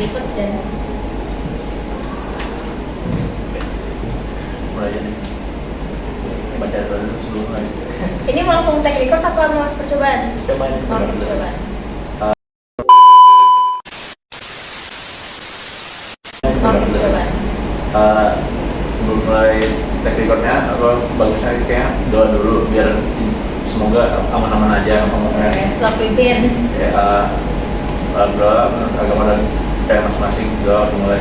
Lipet dan mulai aja nih. Baca dulu seluruhnya. ini mau langsung take record apa mau percobaan? Coba Mau percobaan. Mau percobaan. Sebelum mulai take recordnya, bagusnya kayak doa dulu biar semoga aman-aman aja ngomongnya. Oke, sok pimpin. Ya, doa agama dan percaya masing-masing doa mulai.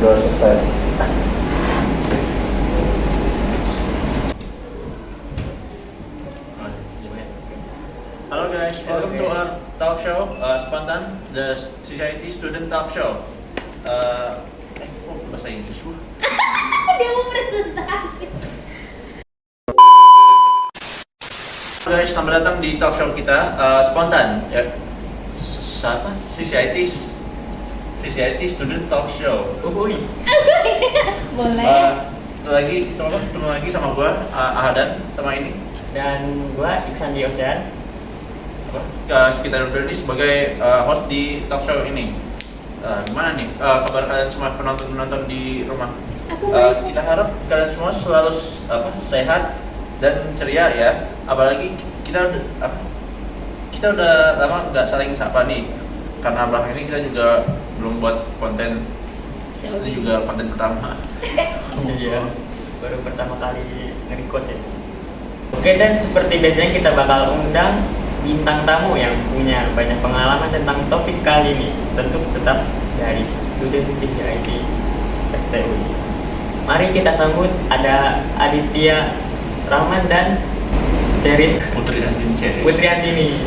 Doa sukses. Halo guys, welcome to our talk show, Spontan, the Society Student Talk Show. Bahasa Inggris lu? Dia mau presentasi. Halo guys, selamat datang di talk show kita, Spontan. Ya, siapa? Society Student Talk Show. Uhuy. Boleh. Ketemu lagi sama gua, Ahadan, sama ini. Dan gua Iksan di Ocean. Kita berdua ini sebagai host di talk show ini. Gimana nih kabar kalian semua penonton di rumah? Aku baik. Kita harap kalian semua selalu sehat dan ceria ya. Apalagi kita udah lama nggak saling sapa nih. Karena belakang ini kita juga belum buat konten. Ini juga konten pertama. Iya. Baru pertama kali nge-record ya. Oke, dan seperti biasanya kita bakal undang bintang tamu yang punya banyak pengalaman tentang topik kali ini. Tentu tetap dari student JIT FTU. Mari kita sambut ada Aditya Rahman dan Ceris Putri Andini Ceris. Putri Andini.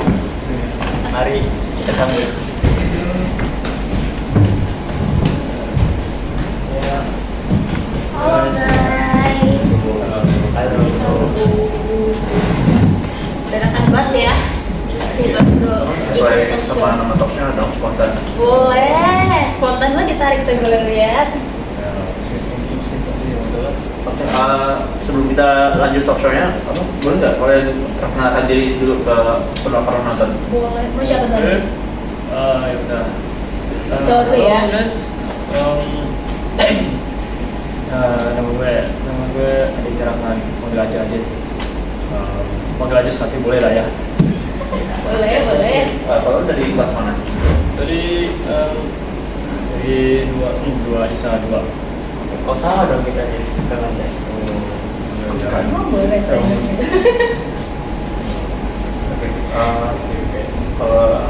Mari kita sambut. Halo guys. Halo. Dadakan banget ya. Tiba seru. Sesuai sama nama talknya dong, Spontan. Boleh. Spontan gue ditarik tuh gue lihat. Oke, sebelum kita lanjut talk show-nya, boleh nggak kalian perkenalkan diri dulu ke penonton? Boleh. Mau siapa tadi? Ya udah. Cowok dulu ya. Halo guys. Nama gue Aditya Rahman. Panggil aja Adit. Panggil aja Sakti boleh lah ya. Boleh, boleh. Kalau dari kelas mana? Dari dua ISA 2. Oh salah dong kita jadi kelas ya. Emang boleh saya juga. Kalau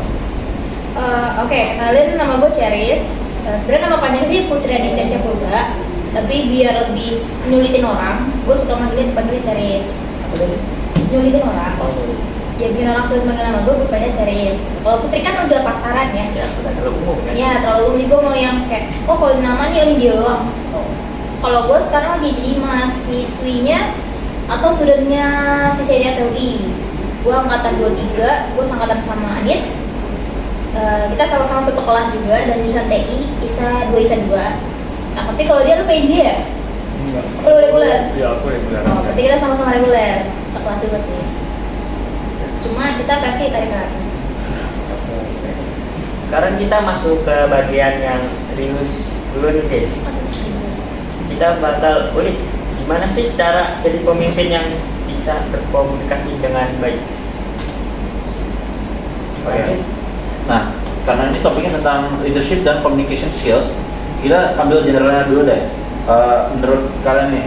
Oke, kenalin nama gue Ceris. Sebenarnya nama panjang sih Putri Aditya Syafulda, tapi biar lebih nyulitin orang, gue suka manggilnya dipanggil Ceris. Nyulitin orang. Ya biar orang sulit manggil nama gue panggilnya Ceris. Kalau Putri kan udah pasaran ya. Ya sudah terlalu umum kan. Ya terlalu umum. Gue mau yang kayak, oh kalau nama nih ini dia doang. Kalau gue sekarang lagi jadi mahasiswinya atau studentnya Society FTUI. Gue angkatan 23, gue angkatan sama Adit. Kita sama-sama satu kelas juga dan jurusan TI, ISA 2 ISA 2. Nah, tapi kalau dia lu PJ ya? Enggak. Lu reguler? Iya, aku reguler. Oh, berarti kita sama-sama reguler. Sekelas juga sih. Cuma kita versi tarikan. Sekarang kita masuk ke bagian yang serius dulu nih guys. Aduh, serius. Kita bakal ulik gimana sih cara jadi pemimpin yang bisa berkomunikasi dengan baik. Oke. Nah, karena ini topiknya tentang leadership dan communication skills, kita ambil generalnya dulu deh. Menurut kalian nih,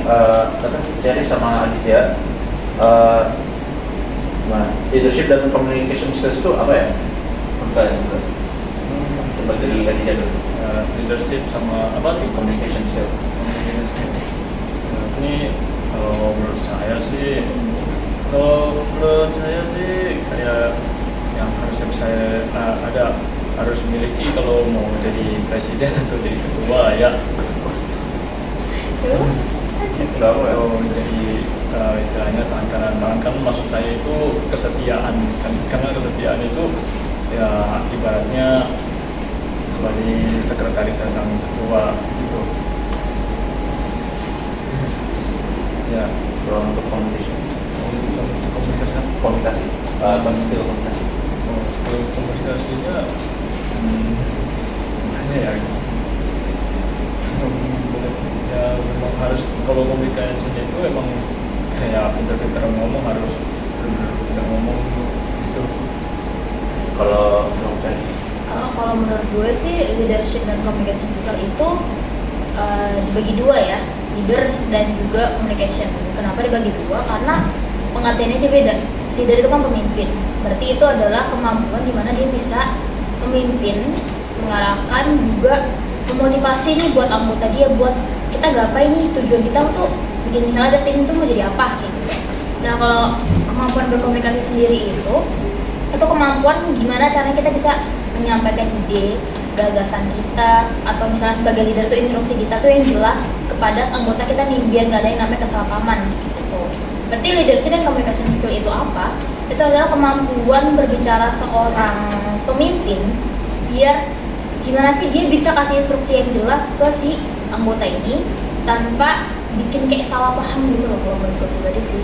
Ceris sama Aditya, leadership dan communication skills itu apa ya? Menurut kalian? Coba dari Aditya dulu. Leadership sama apa nih? Communication skills. Ini kalau menurut saya sih kayak yang harus memiliki kalau mau jadi presiden atau jadi ketua ya. Kenapa ya? Kalau jadi istilahnya tangan kanan maksud saya itu kesetiaan kan, karena kesetiaan itu ya ibaratnya sebagai sekretaris sang ketua gitu. Ya, Kalau untuk communication, komunikasi komunikasi, skill komunikasi. komunikasinya gimana ya? Ya memang harus, kalau komunikasinya itu emang kayak pintar-pintar ngomong, harus benar-benar pintar ngomong gitu. Kalau dosen Kalau menurut gue sih leadership dan communication skill itu dibagi dua ya, leader dan juga communication. Kenapa dibagi dua? Karena pengertiannya aja beda. Leader itu kan pemimpin, berarti itu adalah kemampuan dimana dia bisa memimpin, mengarahkan, juga memotivasi nih buat anggota dia, buat kita gapai nih tujuan kita untuk bikin, misalnya ada tim itu mau jadi apa gitu. Nah kalau kemampuan berkomunikasi sendiri itu kemampuan gimana caranya kita bisa menyampaikan ide, gagasan kita, atau misalnya sebagai leader tuh instruksi kita tuh yang jelas kepada anggota kita nih, biar nggak ada yang namanya kesalahpahaman gitu. Berarti leadership dan communication skill itu apa? Itu adalah kemampuan berbicara seorang pemimpin, biar gimana sih dia bisa kasih instruksi yang jelas ke si anggota ini tanpa bikin kayak salah paham gitu loh, kalau menurut gue pribadi sih.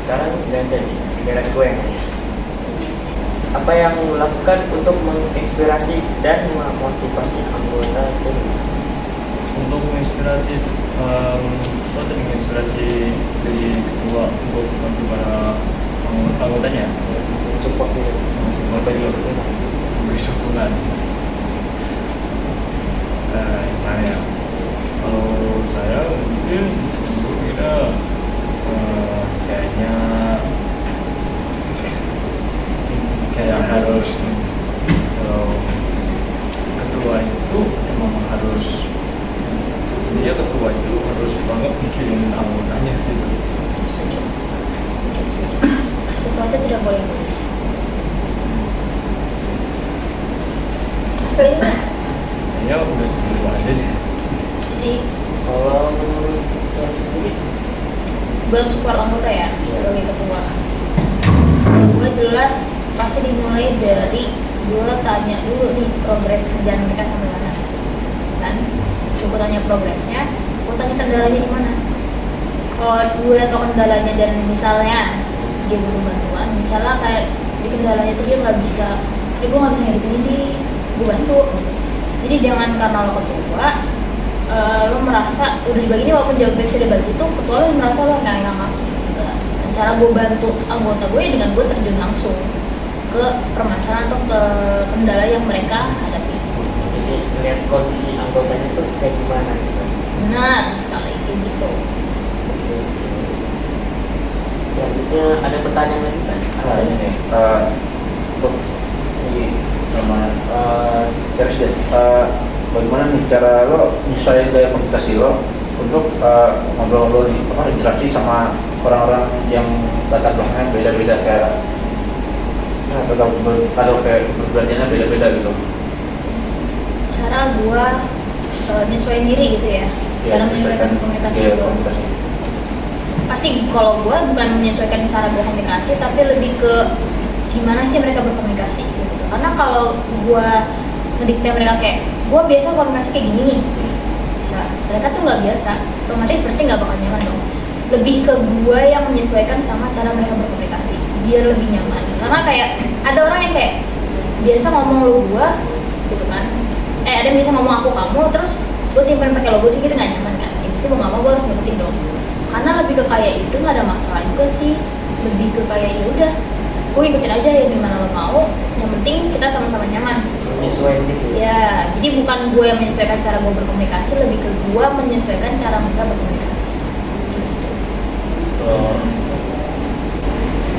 Sekarang ganti nih, giliran gue yang nanya. Apa yang lo lakukan untuk menginspirasi dan memotivasi anggota tim? Untuk menginspirasi, tadi menginspirasi dari ketua untuk membantu para anggotanya, Support dia. support juga, memberi dukungan. Gimana ya? Kalau saya mungkin kita kayaknya kayak harus, kalau ketua itu emang harus, dia ketua itu harus banget mikirin anggotanya gitu. Ketua itu tidak boleh egois. Apa ini? Ya udah segitu aja deh. Jadi Kalau menurut lo sendiri, buat support anggota ya sebagai ketua. Gue jelas pasti dimulai dari gue tanya dulu nih progres kerjaan mereka sampai mana, kan? Gue tanya progresnya, gue tanya kendalanya di mana. Kalau gue udah tau kendalanya dan misalnya dia butuh bantuan, misalnya kayak di kendalanya tuh dia nggak bisa, gue nggak bisa ngedit ini, gue bantu. Jadi jangan karena lo ketua, lo merasa udah dibagi ini, walaupun jawab sudah bagi itu, ketua lo merasa lo nggak kaki. Dan cara gue bantu anggota gue dengan gue terjun langsung ke permasalahan atau ke kendala yang mereka hadapi. jadi melihat kondisi anggotanya tuh kayak gimana gitu. Benar sekali kayak gitu. Selanjutnya ada pertanyaan lagi kan? Nah, ini nih, untuk ini namanya Ceris deh. Bagaimana nih cara lo nyesuaiin gaya komunikasi lo untuk ngobrol-ngobrol di interaksi sama orang-orang yang latar belakangnya beda-beda, kayak atau kayak kepribadiannya beda-beda gitu. Cara gue nyesuaiin diri gitu ya, cara menyesuaikan komunikasi Iya, gue. komunikasi. Pasti kalau gue bukan menyesuaikan cara berkomunikasi, tapi lebih ke gimana sih mereka berkomunikasi gitu. Karena kalau gue ngedikte mereka kayak gue biasa komunikasi kayak gini nih, bisa mereka tuh nggak biasa, otomatis berarti nggak bakal nyaman dong. Lebih ke gue yang menyesuaikan sama cara mereka berkomunikasi biar lebih nyaman. Karena kayak ada orang yang kayak biasa ngomong lo gue gitu kan, ada yang bisa ngomong aku kamu, terus gue timpalin pakai logo dia gitu, nggak nyaman kan. Itu mau nggak mau gue harus ngertiin dong. Karena lebih ke kayak itu nggak ada masalah juga sih, lebih ke kayak ya udah gue ikutin aja ya gimana lo mau, yang penting kita sama-sama nyesuaiin gitu ya. Jadi bukan gue yang menyesuaikan cara gue berkomunikasi, lebih ke gue menyesuaikan cara mereka berkomunikasi.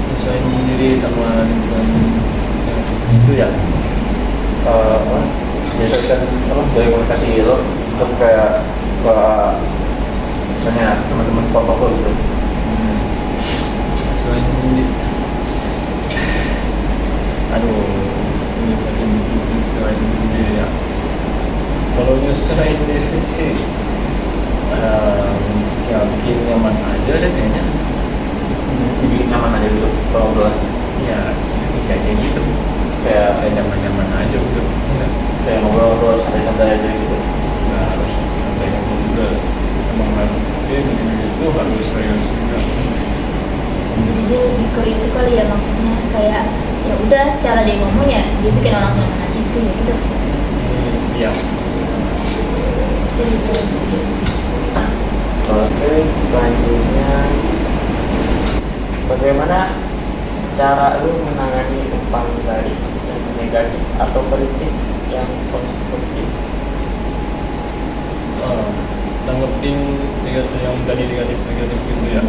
Menyesuaikan diri sama lingkungan itu ya. Menyesuaikan gaya komunikasi lo untuk kayak misalnya teman-teman kelompok lo gitu. Menyesuaikan diri. Menyesuaikan diri ya. Kalau menyesuaikan diri sih, ya bikin nyaman aja deh kayaknya. Dibikin nyaman aja gitu kalau ngobrol. Ya kayak gitu, kayak nyaman-nyaman aja udah. Kayak ngobrol santai-santai aja gitu. Nggak harus santai juga. Emang dia itu harus serius juga. Jadi dia lebih ke itu kali ya, maksudnya kayak ya udah cara dia ngomong ya dia bikin orang nyaman aja gitu ya gitu. Iya. Gitu. Oke, selanjutnya bagaimana cara lu menangani umpan balik yang negatif atau kritik yang konstruktif? Nanggepin negatif yang tadi negatif gitu ya.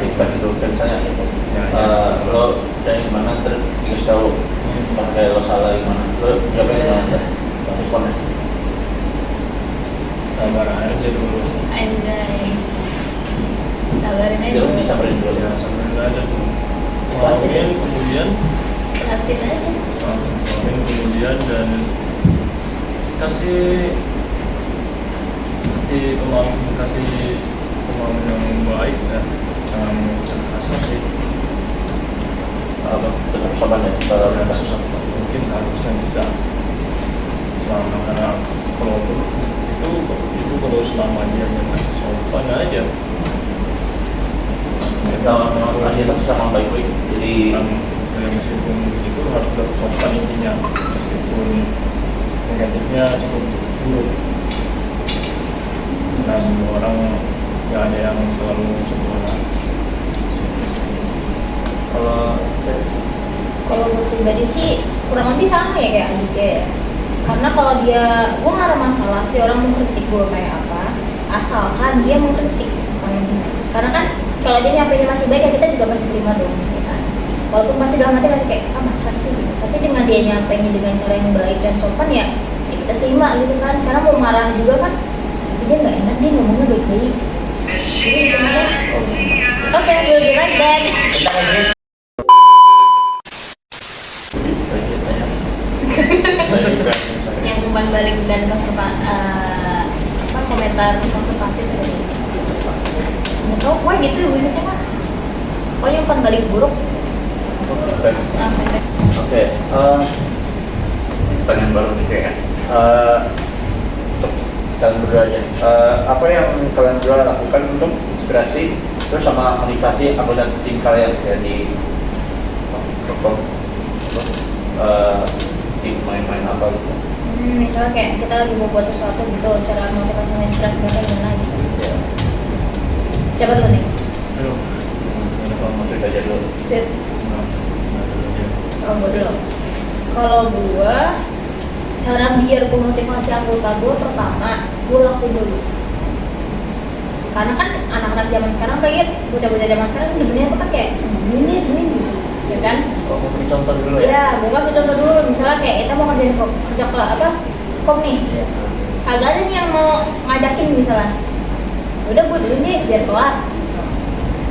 Feedback itu kan misalnya Ya. lo dari mana terus dikasih tahu kayak lo salah gimana, lo jawabnya gimana, responnya. Sabar aja dulu. Anjay, sabarin aja Dia dulu. disabarin dulu. Ya, sabarin aja dulu. Ikhlasin. Kemudian Kasih aja. kemudian dan kasih pemahaman yang baik ya, jangan kasar sih. Tetap sabar ya kalau Karena mereka susah mungkin seharusnya bisa selama, karena kalau itu kalau selama dia nyaman sopan aja. kalau memang masih itu sama baik-baik jadi Kan saya meskipun itu harus tetap sopan intinya, meskipun negatifnya cukup buruk. Nah, semua orang nggak ada yang selalu sempurna. Kalau gue pribadi sih kurang lebih sama ya kayak Aditya ya. Karena kalau dia, gue nggak ada masalah sih orang mau kritik gue kayak apa, asalkan dia mau kritik bukan gimana. Karena kan kalau dia nyampainya masih baik ya kita juga pasti terima dong, ya kan. Walaupun masih dalam hati masih kayak masa sih gitu. Tapi dengan dia nyampainya dengan cara yang baik dan sopan ya kita terima gitu kan. Karena mau marah juga kan, tapi dia nggak enak dia ngomongnya baik-baik. Jadi gimana? Oke, we'll be right back. Kita Inggris. Yang umpan balik dan komentar konservatif ada di nggak tahu gue gitu ingetnya mah pokoknya umpan balik buruk. feedback. Feedback. Oke, pertanyaan baru nih kayak untuk kalian berdua aja. Apa yang kalian berdua lakukan untuk inspirasi terus sama motivasi anggota tim kalian ya di tim main-main apa gitu? Misalnya kayak kita lagi mau buat sesuatu gitu, cara motivasi dan inspirasi mereka gimana gitu. Ya, Siapa dulu nih? Aduh, kalau mau cerita aja dulu. Sip. nah dulu aja. Oh, gue dulu. Kalau gue, cara biar gue motivasi anggota gue pertama, gue lakuin dulu. Karena kan anak-anak zaman sekarang, kayak bocah-bocah zaman sekarang bener-bener tuh kan kayak ini gitu, ya kan? Oh, mau beri contoh dulu ya? Iya, gue kasih contoh dulu. Misalnya kayak kita mau kerjain kerja kom nih. Iya. Kagak ada nih yang mau ngajakin misalnya. Udah gue dulu deh biar kelar.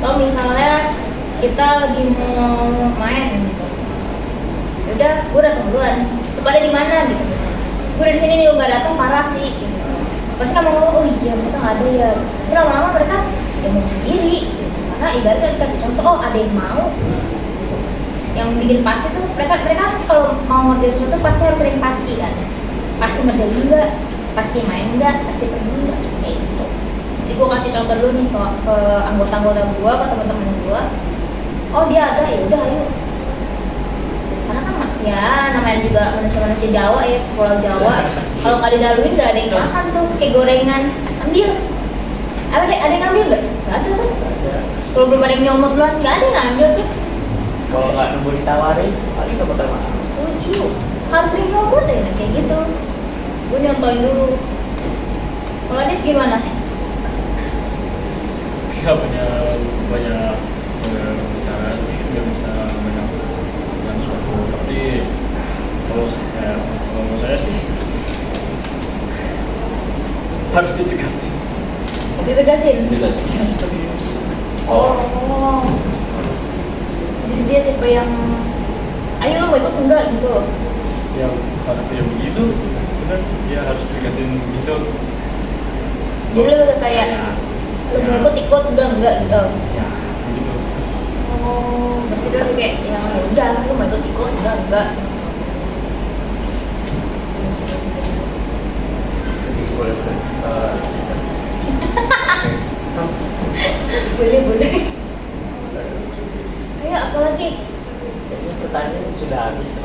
Atau misalnya kita lagi mau main gitu. Udah, gue datang duluan. Lu pada di mana gitu. Gue udah di sini nih, lu nggak datang parah sih. Gitu. Pasti kamu ngomong, oh iya mereka nggak ada ya. Tapi lama-lama mereka ya mau sendiri. Gitu. Karena ibaratnya dikasih contoh, oh ada yang mau. Yang bikin pasti tuh mereka kalau mau ngerjain sesuatu pasti harus sering pasti kan. Pasti ngerjain enggak, pasti main enggak, pasti pergi enggak, kayak gitu. Jadi gue kasih contoh dulu nih ke anggota-anggota gue, ke teman-teman gue. Oh dia ada, ya udah ayo. Karena kan ya namanya juga manusia-manusia Jawa ya, Pulau Jawa. Kalau nggak didaluin nggak ada yang makan tuh, kayak gorengan. Ambil. Ada yang ngambil nggak? Nggak ada kan? Kalau belum ada yang nyomot duluan, nggak ada yang ngambil tuh. Kalau nggak nunggu ditawarin, paling nggak bakal makan. Setuju. Harus sering nyomot ya, kayak gitu. Gue nyontoin dulu. Kalau dia gimana? Ya banyak cara sih, nggak bisa banyak yang suatu, tapi kalau saya sih harus ditegasin. Ditegasin? Ditegasin. Oh. Jadi dia tipe yang ayo lo mau ikut enggak gitu. Ya harus dia begitu, benar, dia harus ditegasin gitu. Jadi lo kayak lo mau ikut enggak gitu. Ya begitu. Oh, berarti dia tuh kayak yang ya udah lo mau ikut enggak. Boleh. Boleh.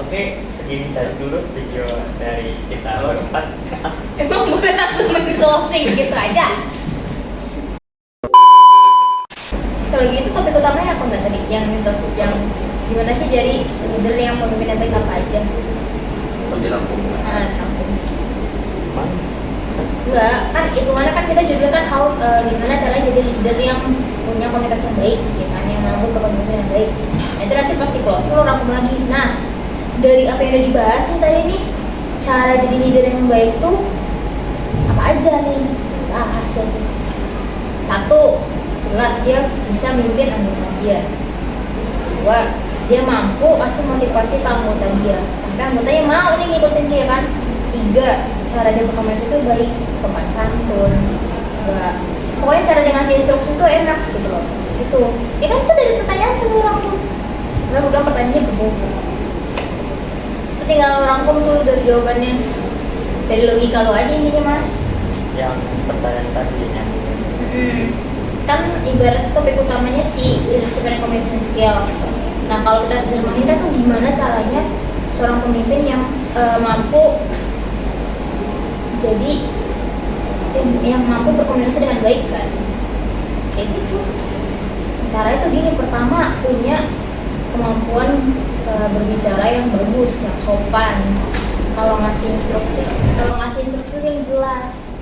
Oke, segini saja dulu video dari kita berempat. Emang bukan langsung main closing gitu aja. Kalau gitu topik utamanya apa enggak tadi? Yang gimana sih jadi leader yang pemimpin yang baik apa aja? Dirangkum. Rangkum. Enggak, kan hitungannya kan kita judulnya kan gimana caranya jadi leader yang punya komunikasi yang baik, ya kan, yang mampu berkomunikasi yang baik. Nah, itu nanti pasti close lo rangkum lagi. Nah, dari apa yang udah dibahas nih tadi nih, cara jadi leader yang baik tuh apa aja nih? Bahas lagi. Satu, jelas dia bisa memimpin anggota dia. Dua, dia mampu kasih motivasi ke anggota dia sampai anggotanya mau nih ngikutin dia kan. Tiga, cara dia berkomunikasi itu baik, sopan santun, enggak, pokoknya cara dia ngasih instruksi itu enak gitu loh. Itu ya kan, itu dari pertanyaan tuh orang tuh nggak, gue bilang pertanyaannya berbobot, itu tinggal rangkum tuh dari jawabannya, dari logika lo aja intinya mah. Yang pertanyaan tadi yang Kan ibarat topik utamanya si leadership and commitment skill. Nah, kalau kita terjemahin kan tuh gimana caranya seorang pemimpin yang mampu jadi yang mampu berkomunikasi dengan baik kan. Kayak gitu. Caranya tuh gini, pertama punya kemampuan berbicara yang bagus, yang sopan. Kalau ngasih instruksi yang jelas,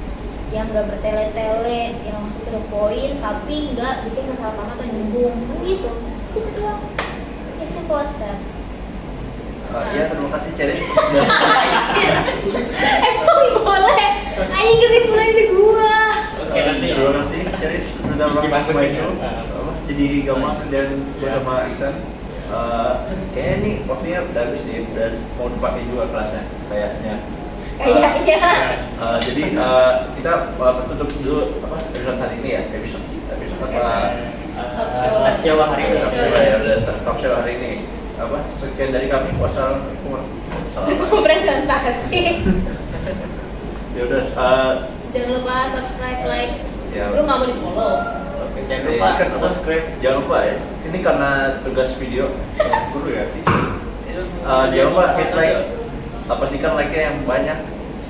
yang nggak bertele-tele, yang langsung to the point, tapi nggak bikin kesalahpahaman atau nyinggung, kan gitu. Gitu doang. It's simple as that. Iya, terima kasih Ceris. Emang boleh? Ayo kesimpulan di gua. Oke, nanti Terima kasih Ceris sudah dimasukin itu. ya. Jadi gampang dan Ya. bersama Iksan. Kayaknya nih waktunya udah habis nih, udah mau dipakai juga kelasnya kayaknya. Kayaknya. Jadi kita tutup dulu episode hari ini ya, episode apa? Talk show hari ini. Talk show hari ini. Sekian dari kami. Wassalamualaikum warahmatullahi wabarakatuh. Presentasi. Ya udah. Jangan lupa subscribe, like. Ya. Lu nggak mau di follow. Oke, jangan lupa subscribe. Jangan lupa ya. Ini karena tugas video yang perlu ya sih. Jangan lupa hit like. Pastikan like-nya yang banyak.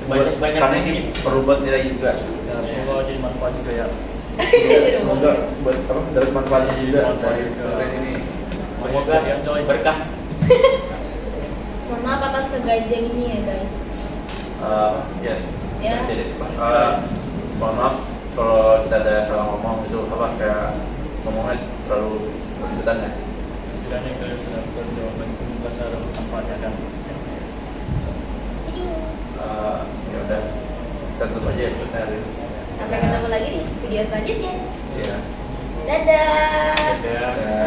Sebanyak-banyak Karena ini mungkin. perlu buat nilai juga. Ya, semoga jadi manfaat juga ya. Semoga buat dapat manfaatnya juga dari konten ini. Semoga berkah. Mohon maaf atas kegajian ini ya guys. Yes. Ya. Jadi mohon maaf kalau kita ada salah ngomong itu kayak ngomongnya terlalu berlebihan ya. Setidaknya kalian sudah berjawaban komunikasi ada manfaatnya kan. Ya udah, kita tutup aja episode hari ini. Sampai ketemu lagi di video selanjutnya. Iya. Dadah. Dadah.